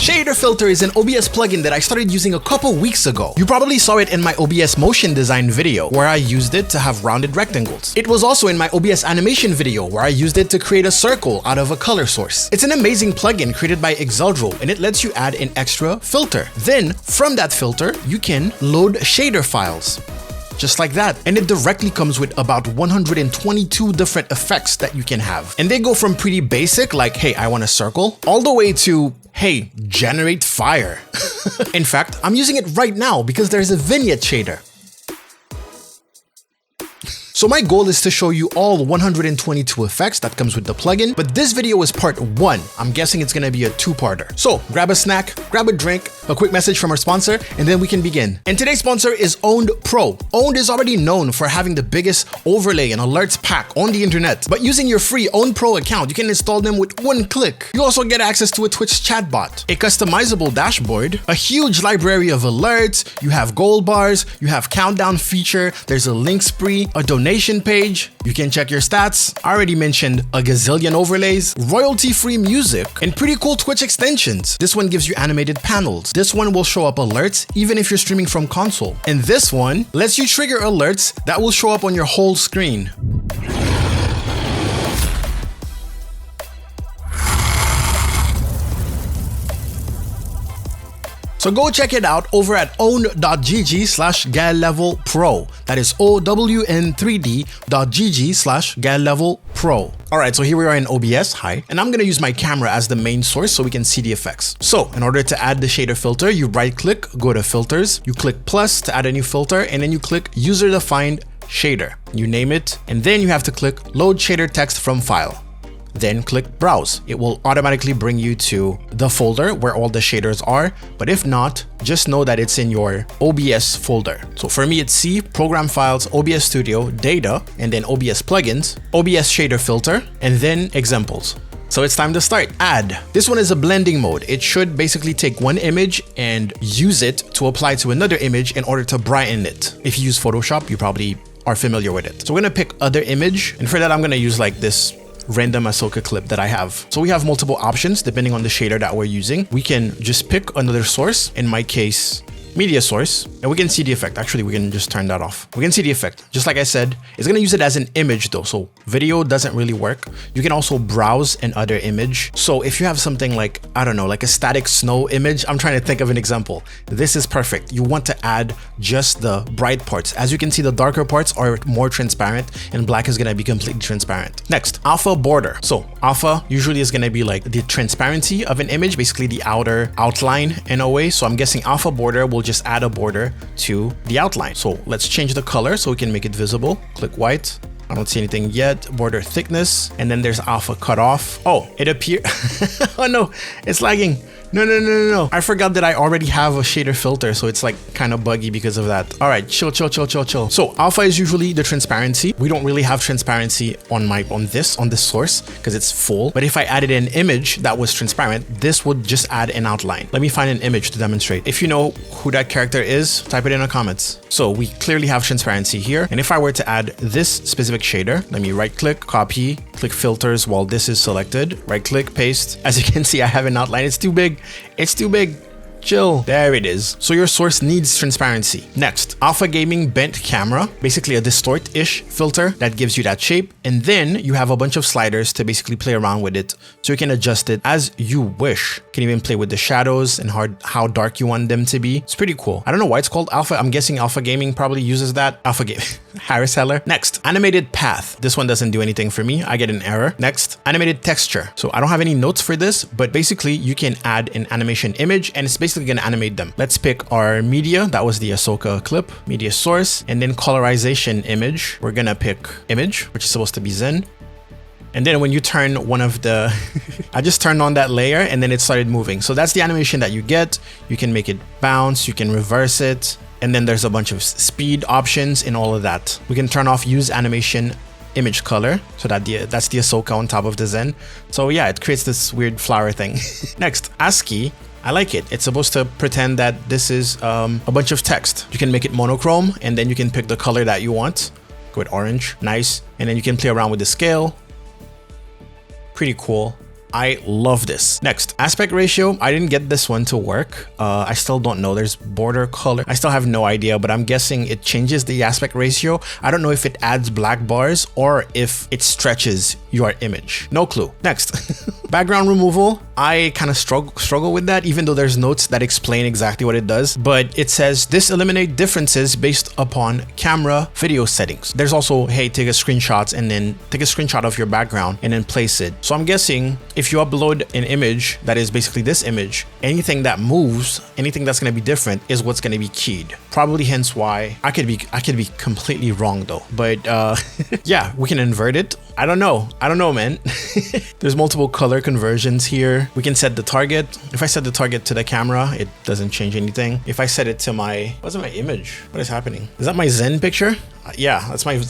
ShaderFilter is an OBS plugin that I started using a couple weeks ago. You probably saw it in my OBS motion design video, where I used it to have rounded rectangles. It was also in my OBS animation video, where I used it to create a circle out of a color source. It's an amazing plugin created by Exeldro, and it lets you add an extra filter. Then, from that filter, you can load shader files. Just like that. And it directly comes with about 122 different effects that you can have. And they go from pretty basic, like, hey, I want a circle, all the way to, hey, generate fire. In fact, I'm using it right now because there's a vignette shader. So my goal is to show you all 122 effects that comes with the plugin, but this video is part 1. I'm guessing it's gonna be a 2-parter. So grab a snack, grab a drink, a quick message from our sponsor, and then we can begin. And today's sponsor is Owned Pro. Owned is already known for having the biggest overlay and alerts pack on the internet, but using your free Owned Pro account, you can install them with one click. You also get access to a Twitch chatbot, a customizable dashboard, a huge library of alerts, you have gold bars, you have countdown feature, there's a link spree, a donation page, you can check your stats, I already mentioned a gazillion overlays, royalty-free music, and pretty cool Twitch extensions. This one gives you animated panels. This one will show up alerts even if you're streaming from console. And this one lets you trigger alerts that will show up on your whole screen. So go check it out over at own.gg/GaelLevelPro. That is own3d.gg/GaelLevelPro. Alright, so here we are in OBS, hi, and I'm gonna use my camera as the main source so we can see the effects. So in order to add the shader filter, you right click, go to filters, you click plus to add a new filter, and then you click user defined shader. You name it, and then you have to click load shader text from file. Then click browse. It will automatically bring you to the folder where all the shaders are, but if not, just know that it's in your OBS folder. So for me, it's C, program files, OBS Studio, data, and then OBS plugins, OBS shader filter, and then examples. So it's time to start. Add. This one is a blending mode. It should basically take one image and use it to apply to another image in order to brighten it. If you use Photoshop, you probably are familiar with it. So we're gonna pick other image, and for that, I'm gonna use like this random Ahsoka clip that I have. So we have multiple options depending on the shader that we're using. We can just pick another source, in my case, media source, and we can see the effect. Actually, we can just turn that off. We can see the effect. Just like I said, it's gonna use it as an image though, so video doesn't really work. You can also browse an other image. So if you have something like, I don't know, like a static snow image, I'm trying to think of an example. This is perfect. You want to add just the bright parts. As you can see, the darker parts are more transparent and black is gonna be completely transparent. Next, alpha border. So alpha usually is gonna be like the transparency of an image, basically the outer outline in a way. So I'm guessing alpha border will just add a border to the outline. So let's change the color so we can make it visible. Click white. I don't see anything yet. Border thickness. And then there's alpha cutoff. Oh, it appeared. Oh no, it's lagging. No. I forgot that I already have a shader filter, so it's like kind of buggy because of that. All right, chill. So alpha is usually the transparency. We don't really have transparency on this source because it's full. But if I added an image that was transparent, this would just add an outline. Let me find an image to demonstrate. If you know who that character is, type it in the comments. So we clearly have transparency here. And if I were to add this specific shader, let me right click, copy, click filters while this is selected, right click, paste. As you can see, I have an outline. It's too big. It's too big. Chill. There it is. So your source needs transparency. Next, Alpha Gaming Bent Camera, basically a distort-ish filter that gives you that shape. And then you have a bunch of sliders to basically play around with it so you can adjust it as you wish. You can even play with the shadows and how dark you want them to be. It's pretty cool. I don't know why it's called Alpha. I'm guessing Alpha Gaming probably uses that. Alpha Gaming. Harris Heller. Next, animated path. This one doesn't do anything for me. I get an error. Next, animated texture. So I don't have any notes for this, but basically you can add an animation image and it's basically gonna animate them. Let's pick our media. That was the Ahsoka clip, media source, and then colorization image. We're gonna pick image, which is supposed to be Zen. And then when you turn one of the, I just turned on that layer and then it started moving. So that's the animation that you get. You can make it bounce, you can reverse it. And then there's a bunch of speed options in all of that. We can turn off use animation image color, so that that's the Ahsoka on top of the Zen. So yeah, it creates this weird flower thing. Next, ASCII. I like it. It's supposed to pretend that this is a bunch of text. You can make it monochrome and then you can pick the color that you want. Go with orange, nice. And then you can play around with the scale. Pretty cool. I love this. Next, aspect ratio. I didn't get this one to work. I still don't know. There's border color. I still have no idea, but I'm guessing it changes the aspect ratio. I don't know if it adds black bars or if it stretches your image. No clue. Next, background removal. I kind of struggle with that, even though there's notes that explain exactly what it does. But it says this eliminate differences based upon camera video settings. There's also, hey, take a screenshot and then take a screenshot of your background and then place it. So I'm guessing if you upload an image that is basically this image, anything that moves, anything that's going to be different is what's going to be keyed. Probably hence why I could be completely wrong though. But yeah, we can invert it. I don't know, man. There's multiple color conversions here. We can set the target. If I set the target to the camera, it doesn't change anything. If I set it to what's my image? What is happening? Is that my Zen picture? Yeah, that's my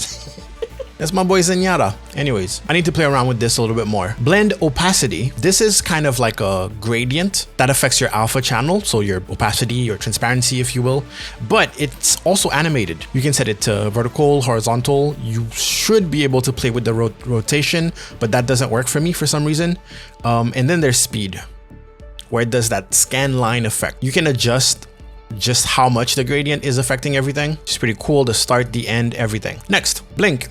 that's my boy Zenyatta. Anyways, I need to play around with this a little bit more. Blend opacity. This is kind of like a gradient that affects your alpha channel. So your opacity, your transparency, if you will, but it's also animated. You can set it to vertical, horizontal. You should be able to play with the rotation, but that doesn't work for me for some reason. And then there's speed, where it does that scan line effect. You can adjust just how much the gradient is affecting everything. It's pretty cool. The start, the end, everything. Next, blink.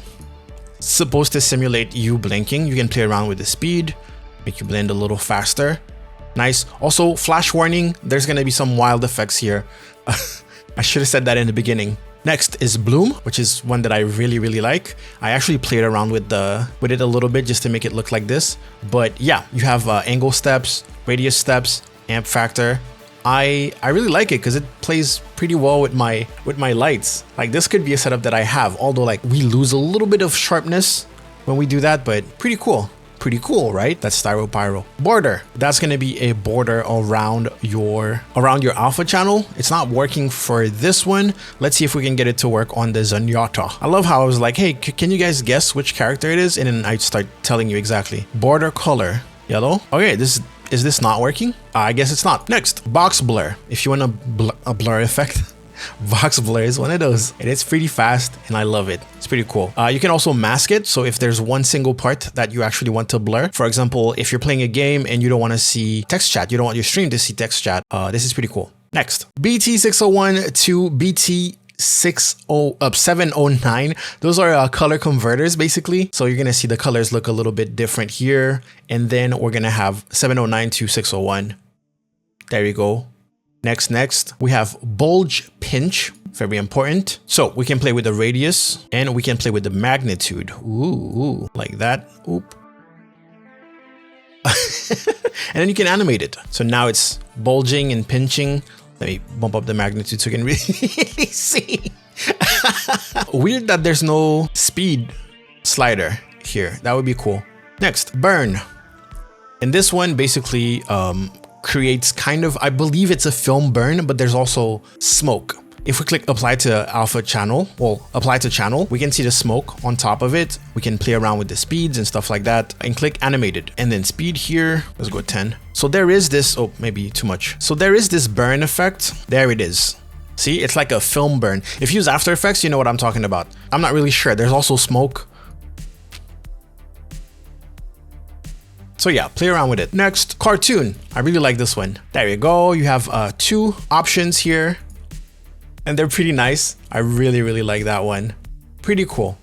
Supposed to simulate you blinking. You can play around with the speed, make you blend a little faster. Nice. Also, flash warning, there's gonna be some wild effects here. I should have said that in the beginning. Next is bloom, which is one that I really like. I actually played around with it a little bit just to make it look like this. But yeah, you have angle steps, radius steps, amp factor. I really like it because it plays pretty well with my lights. Like this could be a setup that I have, although like we lose a little bit of sharpness when we do that, but pretty cool. Pretty cool, right? That's styro pyro. Border. That's gonna be a border around your alpha channel. It's not working for this one. Let's see if we can get it to work on the Zenyatta. I love how I was like, hey, can you guys guess which character it is? And then I start telling you exactly. Border color, yellow. Okay, is this not working? I guess it's not. Next, box blur. If you want a blur effect, box blur is one of those. And it's pretty fast and I love it. It's pretty cool. You can also mask it. So if there's one single part that you actually want to blur, for example, if you're playing a game and you don't want to see text chat, you don't want your stream to see text chat, this is pretty cool. Next, BT601 to BT 709. Those are color converters basically. So you're gonna see the colors look a little bit different here, and then we're gonna have 709 to 601. There you go. Next we have bulge pinch, very important. So we can play with the radius and we can play with the magnitude. Ooh, like that. Oop. And then you can animate it. So now it's bulging and pinching. Let me bump up the magnitude so you can really see. Weird that there's no speed slider here. That would be cool. Next, burn. And this one basically creates kind of, I believe it's a film burn, but there's also smoke. If we click apply to alpha channel, well, apply to channel, we can see the smoke on top of it. We can play around with the speeds and stuff like that and click animated. And then speed here, let's go 10. So there is this, oh, maybe too much. So there is this burn effect. There it is. See, it's like a film burn. If you use After Effects, you know what I'm talking about. I'm not really sure. There's also smoke. So yeah, play around with it. Next, cartoon. I really like this one. There you go. You have 2 options here. And they're pretty nice. I really like that one. Pretty cool.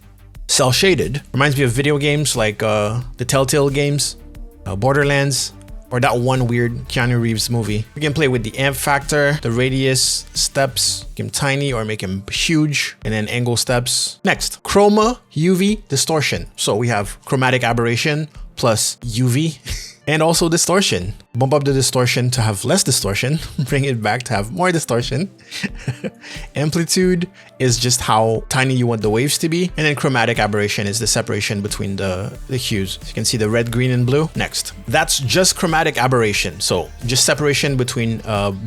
Cell shaded. Reminds me of video games like the Telltale games, Borderlands, or that one weird Keanu Reeves movie. We can play with the amp factor, the radius, steps, make him tiny or make him huge, and then angle steps. Next, chroma, UV, distortion. So we have chromatic aberration plus UV and also distortion. Bump up the distortion to have less distortion, bring it back to have more distortion. Amplitude is just how tiny you want the waves to be. And then chromatic aberration is the separation between the hues. So you can see the red, green, and blue. Next, that's just chromatic aberration. So just separation between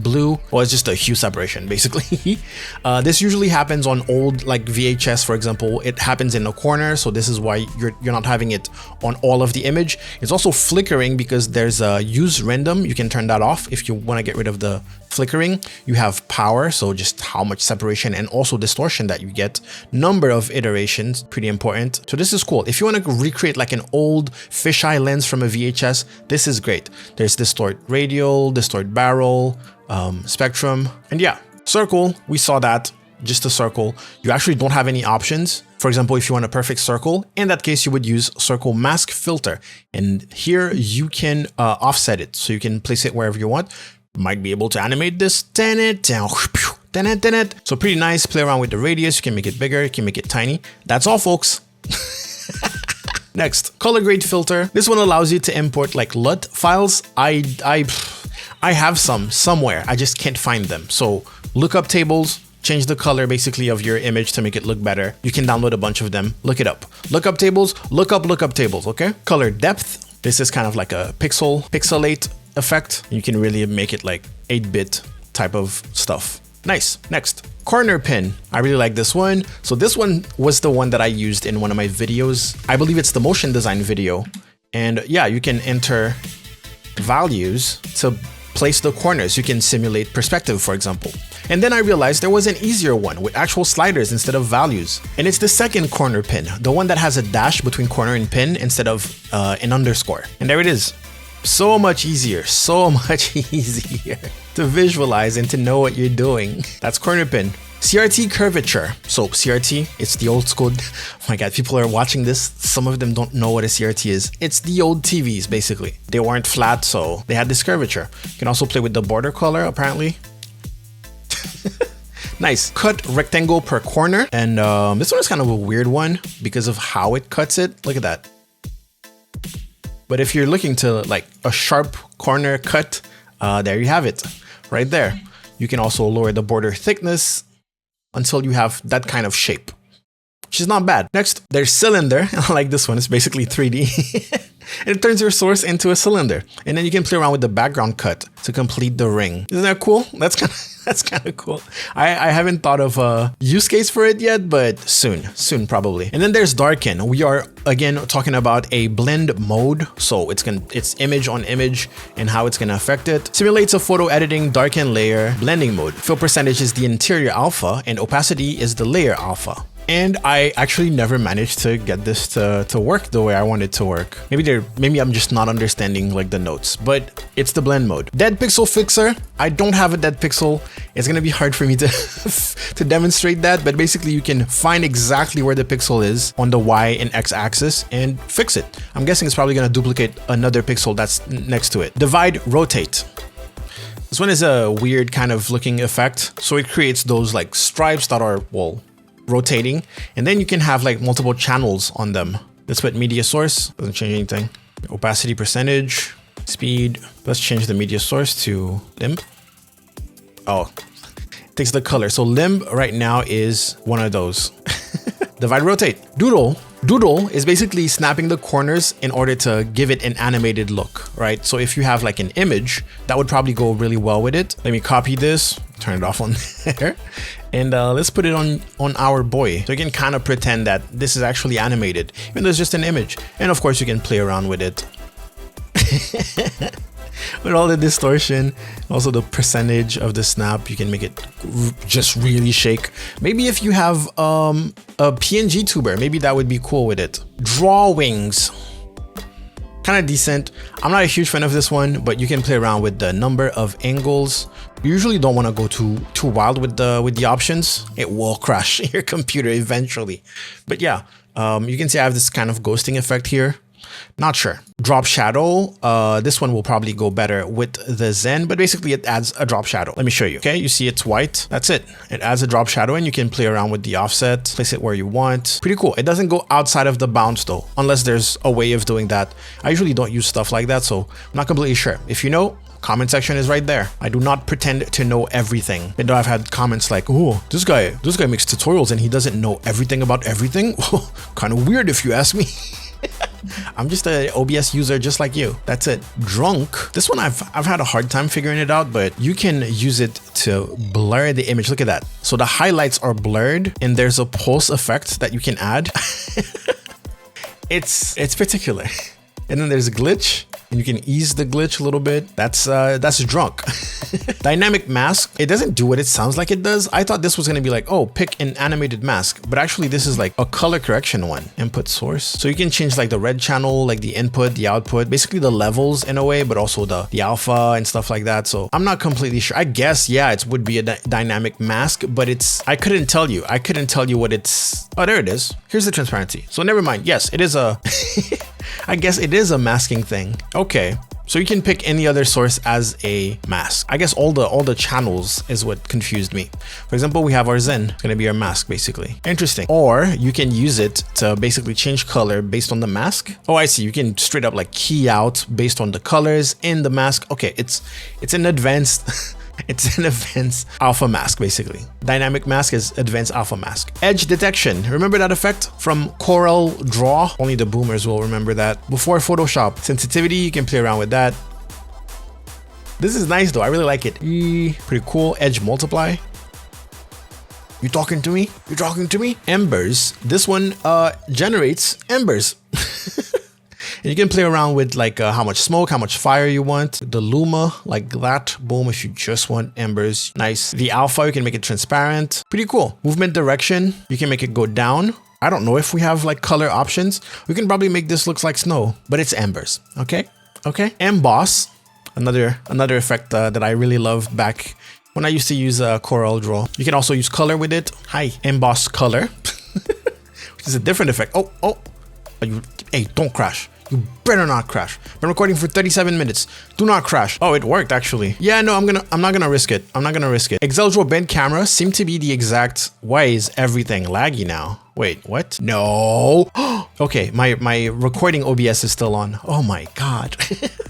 blue, well, it's just a hue separation, basically. This usually happens on old, like VHS, for example. It happens in the corner. So this is why you're not having it on all of the image. It's also flickering because there's a use random. You can turn that off if you want to get rid of the flickering. You have power, so just how much separation and also distortion that you get. Number of iterations, pretty important. So this is cool. If you want to recreate like an old fisheye lens from a VHS, this is great. There's distort radial, distort barrel, spectrum, and yeah, circle, we saw that. Just a circle. You actually don't have any options. For example, if you want a perfect circle, in that case, you would use circle mask filter. And here you can offset it. So you can place it wherever you want. Might be able to animate this. So pretty nice. Play around with the radius. You can make it bigger. You can make it tiny. That's all, folks. Next, color grade filter. This one allows you to import like LUT files. I have some somewhere. I just can't find them. So look up tables. Change the color basically of your image to make it look better. You can download a bunch of them. Look it up. Lookup tables, look up tables, okay? Color depth. This is kind of like a pixelate effect. You can really make it like 8-bit type of stuff. Nice. Next, corner pin. I really like this one. So this one was the one that I used in one of my videos. I believe it's the motion design video. And yeah, you can enter values to place the corners. You can simulate perspective, for example. And then I realized there was an easier one with actual sliders instead of values. And it's the second corner pin, the one that has a dash between corner and pin instead of an underscore. And there it is. So much easier to visualize and to know what you're doing. That's corner pin. CRT curvature. So CRT, it's the old school. Oh my God, people are watching this. Some of them don't know what a CRT is. It's the old TVs, basically. They weren't flat, so they had this curvature. You can also play with the border color, apparently. Nice. Cut rectangle per corner. And this one is kind of a weird one because of how it cuts it. Look at that. But if you're looking to like a sharp corner cut, there you have it right there. You can also lower the border thickness until you have that kind of shape, which is not bad. Next, there's cylinder. I like this one. It's basically 3D. And it turns your source into a cylinder. And then you can play around with the background cut to complete the ring. Isn't that cool? That's kind of cool. I haven't thought of a use case for it yet, but soon probably. And then there's darken. We are again talking about a blend mode. So it's image on image and how it's gonna affect it. Simulates a photo editing darken layer blending mode. Fill percentage is the interior alpha and opacity is the layer alpha. And I actually never managed to get this to work the way I want it to work. Maybe I'm just not understanding like the notes, but it's the blend mode. Dead pixel fixer. I don't have a dead pixel. It's gonna be hard for me to to demonstrate that, but basically you can find exactly where the pixel is on the Y and X axis and fix it. I'm guessing it's probably gonna duplicate another pixel that's next to it. Divide, rotate. This one is a weird kind of looking effect. So it creates those like stripes that are, well, rotating, and then you can have like multiple channels on them. Let's put media source, doesn't change anything. Opacity percentage, speed. Let's change the media source to limb. Oh, it takes the color. So limb right now is one of those. Divide, rotate. Doodle. Doodle is basically snapping the corners in order to give it an animated look, right? So if you have like an image, that would probably go really well with it. Let me copy this, turn it off on there, and let's put it on our boy. So you can kind of pretend that this is actually animated, even though it's just an image. And of course you can play around with it. With all the distortion, also the percentage of the snap, you can make it just really shake. Maybe if you have a PNG tuber, maybe that would be cool with it. Drawings, kind of decent. I'm not a huge fan of this one, but you can play around with the number of angles. You usually don't want to go too wild with the options. It will crash your computer eventually. But yeah, you can see I have this kind of ghosting effect here. Not sure. Drop shadow. This one will probably go better with the Zen, but basically it adds a drop shadow. Let me show you. Okay, you see it's white. That's it. It adds a drop shadow and you can play around with the offset, place it where you want. Pretty cool. It doesn't go outside of the bounds though, unless there's a way of doing that. I usually don't use stuff like that, so I'm not completely sure. If you know, comment section is right there. I do not pretend to know everything. Even though I've had comments like, oh, this guy makes tutorials and he doesn't know everything about everything. Kind of weird if you ask me. I'm just an OBS user just like you. That's it. Drunk. This one I've had a hard time figuring it out, but you can use it to blur the image. Look at that. So the highlights are blurred and there's a pulse effect that you can add. It's particular. And then there's glitch. and you can ease the glitch a little bit. That's drunk. Dynamic mask, it doesn't do what it sounds like it does. I thought this was gonna be like, oh, pick an animated mask, but actually this is like a color correction one. Input source. So you can change like the red channel, like the input, the output, basically the levels in a way, but also the alpha and stuff like that. So I'm not completely sure. I guess, yeah, it would be a dynamic mask, but I couldn't tell you. I couldn't tell you what it's. Oh, there it is. Here's the transparency. So never mind. Yes, it is a, I guess it is a masking thing. Okay. So you can pick any other source as a mask. I guess all the channels is what confused me. For example, we have our Zen, it's gonna be our mask basically. Interesting. Or you can use it to basically change color based on the mask. Oh, I see. You can straight up like key out based on the colors in the mask. Okay, it's an advanced it's an advanced alpha mask basically. Dynamic mask is advanced alpha mask. Edge detection. Remember that effect from Corel Draw? Only the boomers will remember that. Before Photoshop. Sensitivity, you can play around with that. This is nice though. I really like it. Pretty cool. Edge multiply. You talking to me? You talking to me? Embers. This one generates embers. And you can play around with like how much smoke, how much fire you want. The Luma, like that. Boom, if you just want embers. Nice. The alpha, you can make it transparent. Pretty cool. Movement direction, you can make it go down. I don't know if we have like color options. We can probably make this look like snow, but it's embers. Okay. Okay. Emboss, another effect that I really loved back when I used to use Corel Draw. You can also use color with it. Hi, emboss color, which is a different effect. Oh, hey, don't crash. You better not crash. Been recording for 37 minutes. Do not crash. Oh, it worked actually. Yeah, no, I'm not gonna risk it. I'm not gonna risk it. Exeldro bend camera seem to be the exact. Why is everything laggy now? Wait, what? No. Okay, my recording OBS is still on. Oh my God.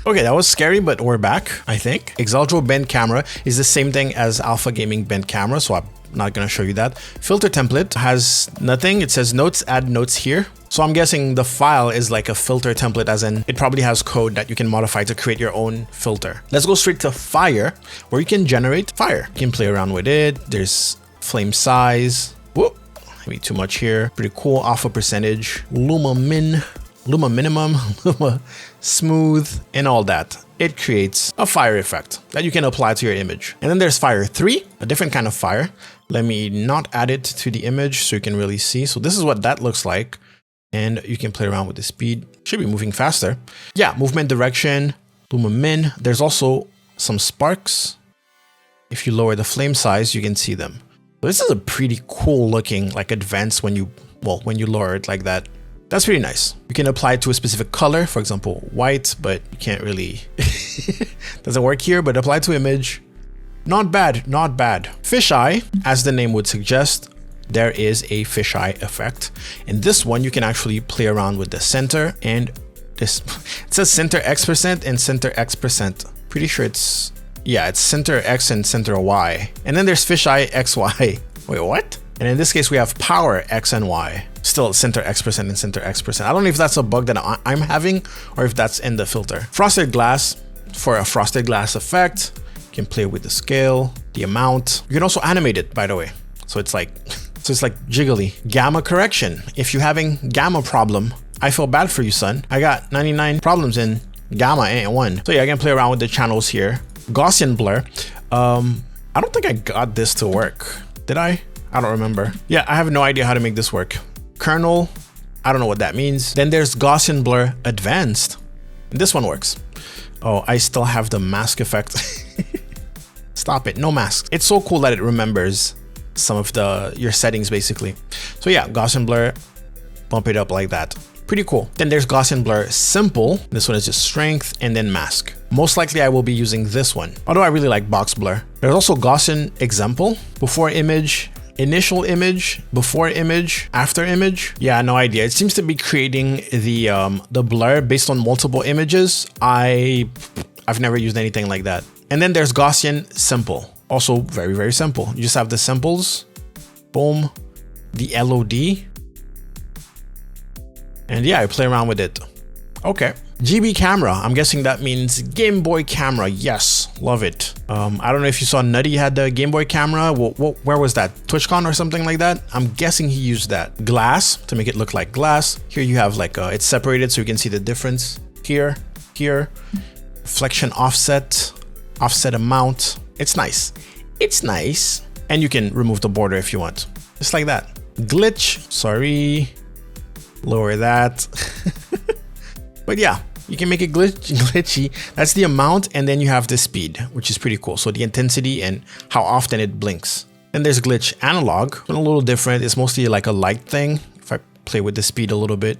Okay, that was scary, but we're back, I think. Exeldro bend camera is the same thing as Alpha Gaming bend camera, so I'm not gonna show you that. Filter template has nothing. It says notes, add notes here. So I'm guessing the file is like a filter template, as in it probably has code that you can modify to create your own filter. Let's go straight to fire, where you can generate fire. You can play around with it. There's flame size. Whoop, maybe too much here. Pretty cool. Alpha percentage, Luma min, Luma minimum, Luma smooth, and all that. It creates a fire effect that you can apply to your image. And then there's fire 3, a different kind of fire. Let me not add it to the image so you can really see. So this is what that looks like. And you can play around with the speed. Should be moving faster. Yeah, movement direction, Luma min. There's also some sparks. If you lower the flame size, you can see them. So this is a pretty cool looking, like advanced when you lower it like that. That's pretty nice. You can apply it to a specific color, for example, white, but you can't really, doesn't work here, but apply to image. Not bad, not bad. Fisheye, as the name would suggest, there is a fisheye effect. In this one, you can actually play around with the center and this. It says center X% and center X%. Pretty sure it's center X and center Y. And then there's fisheye XY. Wait, what? And in this case, we have power X and Y. Still center X% and center X%. I don't know if that's a bug that I'm having or if that's in the filter. Frosted glass, for a frosted glass effect, you can play with the scale, the amount. You can also animate it, by the way. So it's like jiggly. Gamma correction. If you're having gamma problem, I feel bad for you, son. I got 99 problems in gamma ain't one. So yeah, I can play around with the channels here. Gaussian blur. I don't think I got this to work. Did I? I don't remember. Yeah, I have no idea how to make this work. Kernel, I don't know what that means. Then there's Gaussian blur advanced. And this one works. Oh, I still have the mask effect. Stop it, no mask. It's so cool that it remembers some of your settings basically. So yeah, Gaussian blur, bump it up like that. Pretty cool. Then there's Gaussian blur simple. This one is just strength and then mask. Most likely I will be using this one, although I really like box blur. There's also Gaussian example, before image, initial image, before image, after image. Yeah, no idea. It seems to be creating the blur based on multiple images. I've never used anything like that. And then there's Gaussian simple. Also very, very simple. You just have the simples, boom, the LOD. And yeah, I play around with it. Okay. GB camera. I'm guessing that means Game Boy camera. Yes, love it. I don't know if you saw Nutty had the Game Boy camera. Where was that? TwitchCon or something like that? I'm guessing he used that. Glass to make it look like glass. Here you have like it's separated so you can see the difference here. here. Reflection offset, offset amount. It's nice. It's nice. And you can remove the border if you want. Just like that. Glitch, sorry. Lower that. But yeah, you can make it glitchy. That's the amount, and then you have the speed, which is pretty cool. So the intensity and how often it blinks. Then there's glitch analog, a little different. It's mostly like a light thing. If I play with the speed a little bit,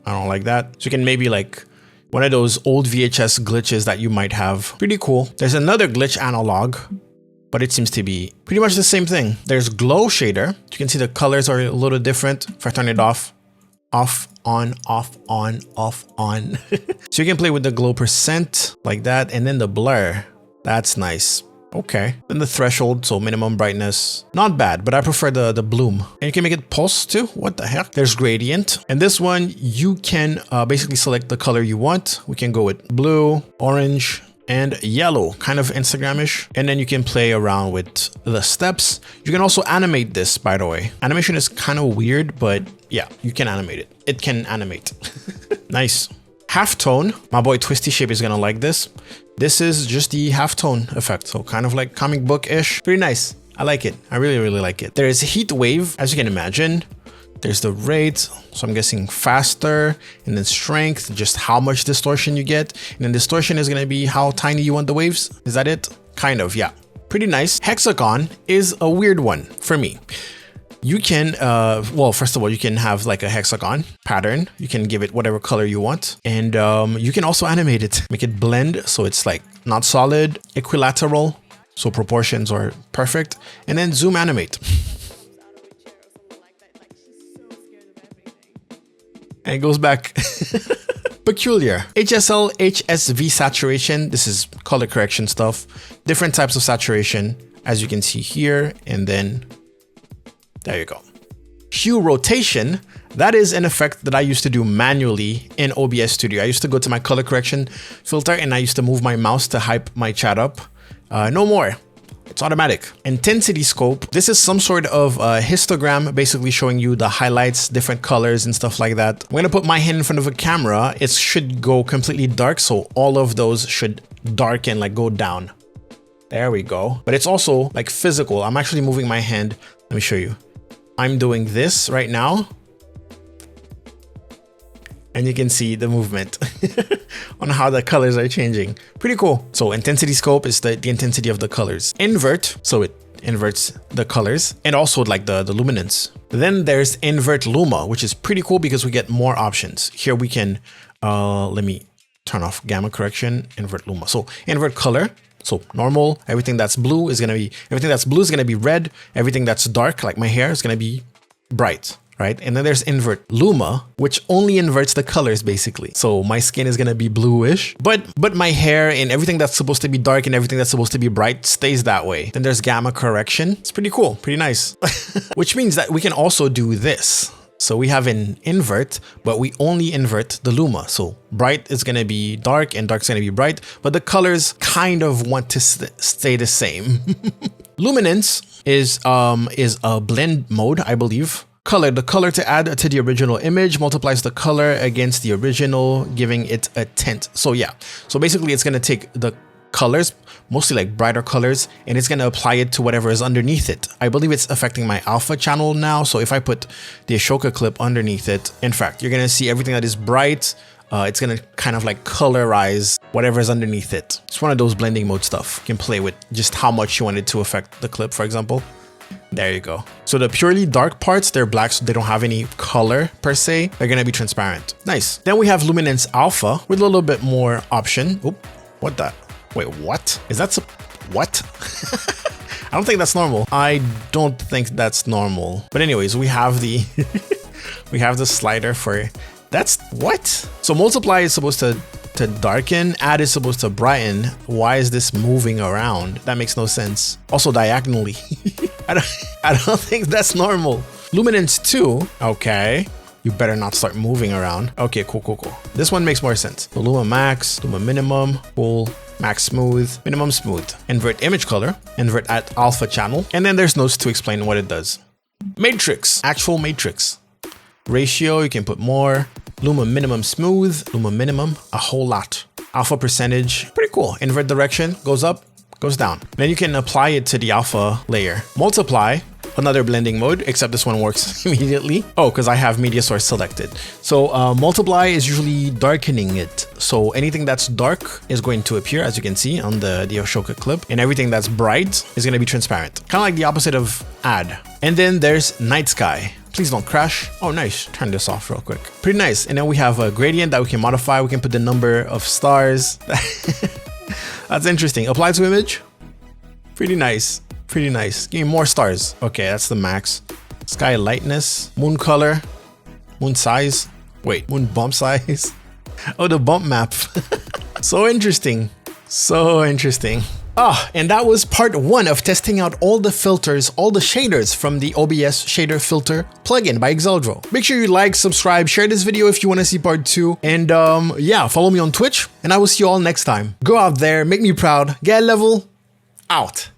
I don't like that. So you can maybe like one of those old VHS glitches that you might have. Pretty cool. There's another glitch analog, but it seems to be pretty much the same thing. There's glow shader. You can see the colors are a little different. If I turn it off, off, on, off, on, off, on. So you can play with the glow percent like that. And then the blur, that's nice. Okay. Then the threshold, so minimum brightness, not bad, but I prefer the bloom. And you can make it pulse too. What the heck? There's gradient. And this one, you can basically select the color you want. We can go with blue, orange, and yellow, kind of Instagram-ish. And then you can play around with the steps. You can also animate this, by the way. Animation is kind of weird, but yeah, you can animate it. It can animate. Nice. Halftone. My boy Twisty Shape is gonna like this. This is just the halftone effect. So kind of like comic book-ish. Pretty nice. I like it. I really, really like it. There is heat wave, as you can imagine. There's the rate, so I'm guessing faster, and then strength, just how much distortion you get. And then distortion is gonna be how tiny you want the waves. Is that it? Kind of, yeah. Pretty nice. Hexagon is a weird one for me. You can, well, first of all, you can have like a hexagon pattern. You can give it whatever color you want. And you can also animate it, make it blend. So it's like not solid, equilateral. So proportions are perfect. And then zoom animate. And it goes back. Peculiar. HSL, HSV saturation. This is color correction stuff. Different types of saturation, as you can see here. And then there you go. Hue rotation. That is an effect that I used to do manually in OBS Studio. I used to go to my color correction filter and I used to move my mouse to hype my chat up. No more. It's automatic. Intensity scope. This is some sort of histogram, basically showing you the highlights, different colors and stuff like that. I'm gonna put my hand in front of a camera. It should go completely dark. So all of those should darken, like go down. There we go. But it's also like physical. I'm actually moving my hand. Let me show you. I'm doing this right now. And you can see the movement on how the colors are changing. Pretty cool. So intensity scope is the intensity of the colors. Invert, so it inverts the colors and also like the luminance. Then there's invert luma, which is pretty cool because we get more options. Here we can, let me turn off gamma correction, invert luma. So invert color. So normal, everything that's blue is gonna be red. Everything that's dark, like my hair, is gonna be bright. Right? And then there's invert luma, which only inverts the colors basically. So my skin is gonna be bluish, but my hair and everything that's supposed to be dark and everything that's supposed to be bright stays that way. Then there's gamma correction. It's pretty cool, pretty nice. Which means that we can also do this. So we have an invert, but we only invert the luma. So bright is gonna be dark and dark is gonna be bright, but the colors kind of want to stay the same. Luminance is a blend mode, I believe. Color, the color to add to the original image multiplies the color against the original, giving it a tint. So yeah, so basically it's gonna take the colors, mostly like brighter colors, and it's gonna apply it to whatever is underneath it. I believe it's affecting my alpha channel now. So if I put the Ashoka clip underneath it, in fact, you're gonna see everything that is bright. It's gonna kind of like colorize whatever is underneath it. It's one of those blending mode stuff. You can play with just how much you want it to affect the clip, for example. There you go. So the purely dark parts, they're black, so they don't have any color per se. They're gonna be transparent. Nice. Then we have luminance alpha with a little bit more option. Oop, what the? Wait, what? Is that what? I don't think that's normal. I don't think that's normal. But anyways, we have the we have the slider for that's what? So multiply is supposed to darken, add is supposed to brighten. Why is this moving around? That makes no sense. Also diagonally. I don't think that's normal. Luminance 2, okay. You better not start moving around. Okay, cool. This one makes more sense. So Luma max, Luma minimum, full, max smooth, minimum smooth. Invert image color, invert at alpha channel. And then there's notes to explain what it does. Matrix, actual matrix. Ratio, you can put more. Luma minimum smooth, Luma minimum, a whole lot. Alpha percentage, pretty cool. Invert direction, goes up, goes down. Then you can apply it to the alpha layer. Multiply, another blending mode, except this one works immediately. Oh, because I have media source selected. So multiply is usually darkening it. So anything that's dark is going to appear, as you can see on the Ashoka clip, and everything that's bright is going to be transparent. Kind of like the opposite of add. And then there's night sky. Please don't crash. Oh, nice. Turn this off real quick. Pretty nice. And then we have a gradient that we can modify. We can put the number of stars. That's interesting. Apply to image. Pretty nice. Pretty nice. Give me more stars. Okay, that's the max. Sky lightness. Moon color. Moon size. Wait, moon bump size. Oh, the bump map. So interesting. So interesting. And that was part 1 of testing out all the filters, all the shaders from the OBS ShaderFilter plugin by Exeldro. Make sure you like, subscribe, share this video if you want to see part 2, and yeah, follow me on Twitch, and I will see you all next time. Go out there, make me proud, get a level, out.